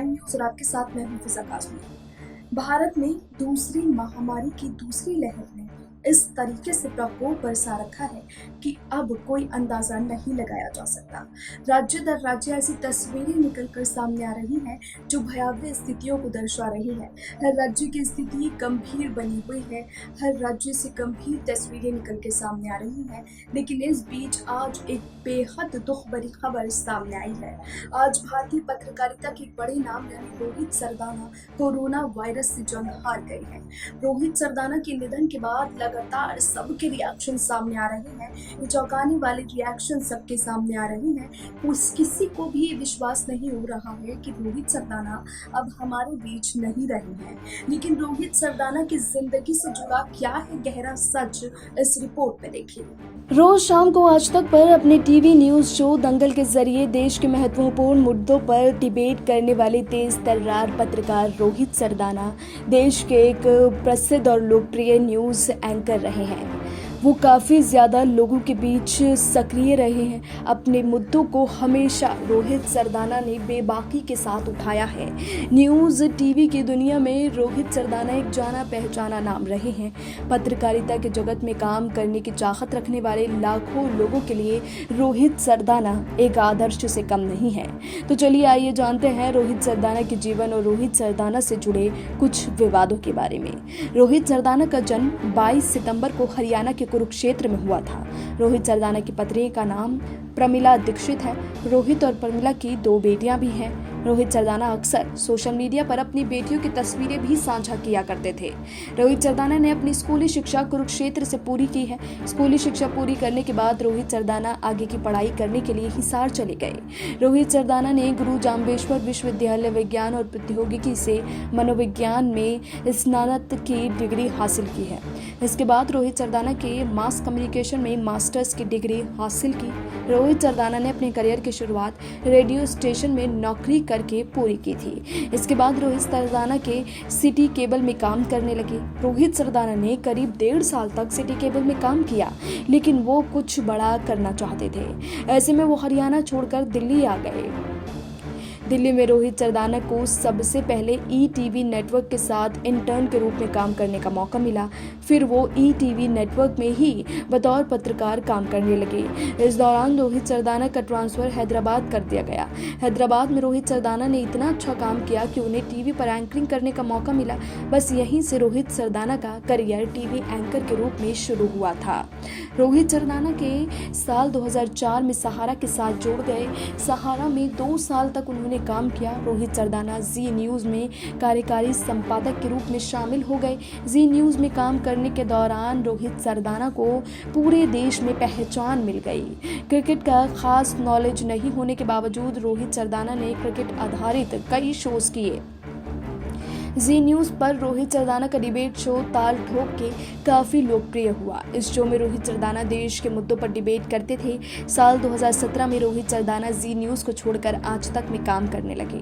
Prime news और आपके साथ मैं हूं फिज़ा काज़मी। भारत में दूसरी महामारी की दूसरी लहर ने इस तरीके से प्रकोप बरसा रखा है कि अब कोई अंदाजा नहीं लगाया जा सकता। राज्य दर राज्य ऐसी तस्वीरें निकल कर सामने आ रही हैं जो भयावह स्थितियों को दर्शा रही है। हर राज्य की स्थिति गंभीर बनी हुई है, हर राज्य से गंभीर तस्वीरें निकल के सामने आ रही हैं। लेकिन इस बीच आज एक बेहद दुख भरी खबर सामने आई है। आज भारतीय पत्रकारिता के बड़े नाम यानी रोहित सरदाना कोरोना वायरस से जंग हार गए हैं। रोहित सरदाना के निधन के बाद लगातार सबके रिएक्शन सामने आ रहे हैं। ये चौंकाने वाले रिएक्शन सबके सामने आ रहे हैं। किसी को भी ये विश्वास नहीं हो रहा है कि रोहित सरदाना अब हमारे बीच नहीं रहे हैं। लेकिन रोहित सरदाना की जिंदगी से जुड़ा क्या है गहरा सच, इस रिपोर्ट में देखिए। रोज शाम को आज तक पर अपने टीवी न्यूज शो दंगल के जरिए देश के महत्वपूर्ण मुद्दों पर डिबेट करने वाले तेज तर्रार पत्रकार रोहित सरदाना देश के एक प्रसिद्ध और लोकप्रिय न्यूज एंकर रहे हैं। वो काफ़ी ज़्यादा लोगों के बीच सक्रिय रहे हैं। अपने मुद्दों को हमेशा रोहित सरदाना ने बेबाकी के साथ उठाया है। न्यूज़ टीवी की दुनिया में रोहित सरदाना एक जाना पहचाना नाम रहे हैं। पत्रकारिता के जगत में काम करने की चाहत रखने वाले लाखों लोगों के लिए रोहित सरदाना एक आदर्श से कम नहीं है। तो चलिए आइए जानते हैं रोहित सरदाना के जीवन और रोहित सरदाना से जुड़े कुछ विवादों के बारे में। रोहित सरदाना का जन्म 22 सितंबर को हरियाणा के कुरुक्षेत्र में हुआ था। रोहित सरदाना की पत्नी का नाम प्रमिला दीक्षित है। रोहित और प्रमिला की 2 बेटियां भी हैं। रोहित सरदाना अक्सर सोशल मीडिया पर अपनी बेटियों की तस्वीरें भी साझा किया करते थे। रोहित सरदाना ने अपनी स्कूली शिक्षा कुरुक्षेत्र से पूरी की है। स्कूली शिक्षा पूरी करने के बाद रोहित सरदाना आगे की पढ़ाई करने के लिए हिसार चले गए। रोहित सरदाना ने गुरु जाम्बेश्वर विश्वविद्यालय विज्ञान और प्रौद्योगिकी से मनोविज्ञान में स्नातक की डिग्री हासिल की है। इसके बाद रोहित सरदाना के मास कम्युनिकेशन में मास्टर्स की डिग्री हासिल की। रोहित सरदाना ने अपने करियर की शुरुआत रेडियो स्टेशन में नौकरी करके पूरी की थी। इसके बाद रोहित सरदाना के सिटी केबल में काम करने लगे। रोहित सरदाना ने करीब 1.5 साल तक सिटी केबल में काम किया, लेकिन वो कुछ बड़ा करना चाहते थे। ऐसे में वो हरियाणा छोड़कर दिल्ली आ गए। दिल्ली में रोहित सरदाना को सबसे पहले ईटीवी नेटवर्क के साथ इंटर्न के रूप में काम करने का मौका मिला। फिर वो ईटीवी नेटवर्क में ही बतौर पत्रकार काम करने लगे। इस दौरान रोहित सरदाना का ट्रांसफर हैदराबाद कर दिया गया। हैदराबाद में रोहित सरदाना ने इतना अच्छा काम किया कि उन्हें टीवी पर एंकरिंग करने का मौका मिला। बस यहीं से रोहित सरदाना का करियर टीवी एंकर के रूप में शुरू हुआ था। रोहित सरदाना के साल 2004 में सहारा के साथ जुड़ गए। सहारा में 2 साल तक उन्होंने काम किया। रोहित सरदाना जी न्यूज़ में कार्यकारी संपादक के रूप में शामिल हो गए। जी न्यूज़ में काम करने के दौरान रोहित सरदाना को पूरे देश में पहचान मिल गई। क्रिकेट का खास नॉलेज नहीं होने के बावजूद रोहित सरदाना ने क्रिकेट आधारित कई शोज किए। जी न्यूज़ पर रोहित सरदाना का डिबेट शो ताल ठोक के काफ़ी लोकप्रिय हुआ। इस शो में रोहित सरदाना देश के मुद्दों पर डिबेट करते थे। साल 2017 में रोहित सरदाना जी न्यूज़ को छोड़कर आज तक में काम करने लगे।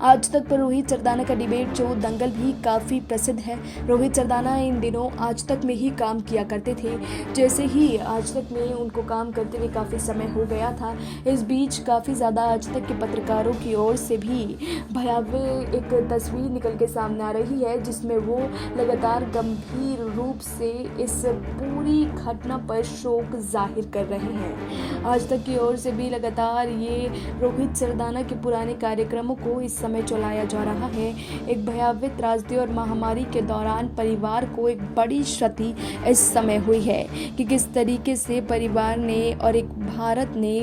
आज तक पर रोहित सरदाना का डिबेट शो दंगल भी काफ़ी प्रसिद्ध है। रोहित सरदाना इन दिनों आज तक में ही काम किया करते थे। जैसे ही आज तक में उनको काम करते हुए काफ़ी समय हो गया था, इस बीच काफ़ी ज़्यादा आज तक के पत्रकारों की ओर से भी भयावह एक तस्वीर निकल के सामने आ रही है, जिसमें वो लगातार गंभीर रूप से इस पूरी घटना पर शोक जाहिर कर रहे हैं। आज तक की ओर से भी लगातार ये रोहित सरदाना के पुराने कार्यक्रमों को इस समय चलाया जा रहा है। एक भयावह त्रासदी और महामारी के दौरान परिवार को एक बड़ी क्षति इस समय हुई है कि किस तरीके से परिवार ने और एक भारत ने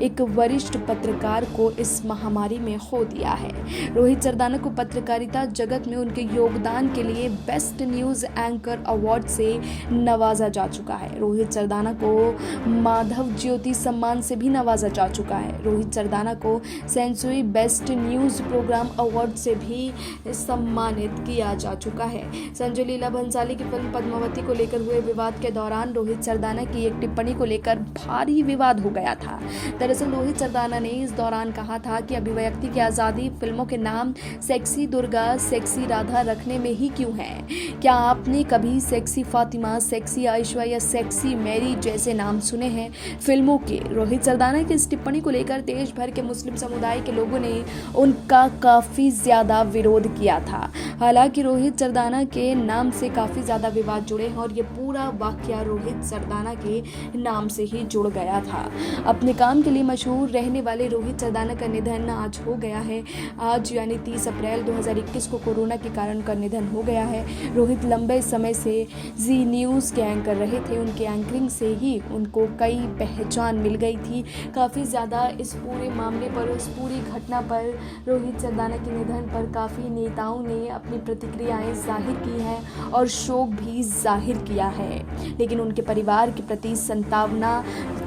एक वरिष्ठ पत्रकार को इस महामारी में खो दिया है। रोहित सरदाना को पत्रकारिता जगत में उनके योगदान के लिए बेस्ट न्यूज़ एंकर अवार्ड से नवाजा जा चुका है। रोहित सरदाना को माधव ज्योति सम्मान से भी नवाजा जा चुका है। रोहित सरदाना को century best news programme award से भी सम्मानित किया जा चुका है। संजय लीला भंसाली की फिल्म पद्मावती को लेकर हुए विवाद के दौरान रोहित सरदाना की एक टिप्पणी को लेकर भारी विवाद हो गया था। दरअसल रोहित सरदाना ने इस दौरान कहा था कि अभिव्यक्ति की आज़ादी फिल्मों के नाम sexy Durga, sexy sexy Radha रखने में ही क्यों है? क्या आपने कभी सेक्सी फातिमा, सेक्सी आयशा या सेक्सी मैरी जैसे नाम सुने हैं फिल्मों के? रोहित सरदाना की इस टिप्पणी को लेकर देश भर के मुस्लिम समुदाय के लोगों ने उनका काफ़ी ज़्यादा विरोध किया था। हालांकि रोहित सरदाना के नाम से काफ़ी ज़्यादा विवाद जुड़े हैं और ये पूरा वाकया रोहित सरदाना के नाम से ही जुड़ गया था। अपने काम के लिए मशहूर रहने वाले रोहित सरदाना का निधन आज हो गया है। आज यानी 30 अप्रैल 2021 को कोरोना के कारण उनका निधन हो गया है। रोहित लंबे समय से जी न्यूज़ के एंकर रहे थे। उनके एंकरिंग से ही उनको कई पहचान मिल गई थी। काफ़ी ज़्यादा इस पूरे मामले पर, इस पूरी घटना पर, रोहित सरदाना के निधन पर काफ़ी नेताओं ने अपनी प्रतिक्रियाएं जाहिर की हैं और शोक भी जाहिर किया है। लेकिन उनके परिवार के प्रति संतावना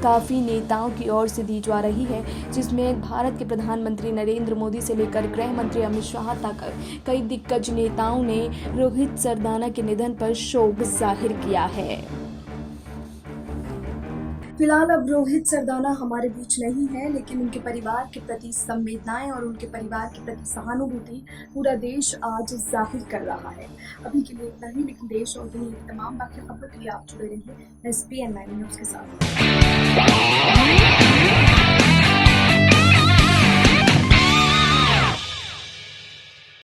काफ़ी नेताओं की ओर से दी जा रही है, जिसमें भारत के प्रधानमंत्री नरेंद्र मोदी से लेकर गृह मंत्री अमित शाह तक कई दिग्गज नेताओं ने रोहित सरदाना के निधन पर शोक जाहिर किया है। फिलहाल अब रोहित सरदाना हमारे बीच नहीं है, लेकिन उनके परिवार के प्रति संवेदनाएं और उनके परिवार के प्रति सहानुभूति पूरा देश आज जाहिर कर रहा है। अभी के लिए इतना ही, लेकिन देश और दुनिया की तमाम बाकी खबरों के लिए आप जुड़े रहिए SPN9 न्यूज़ के साथ।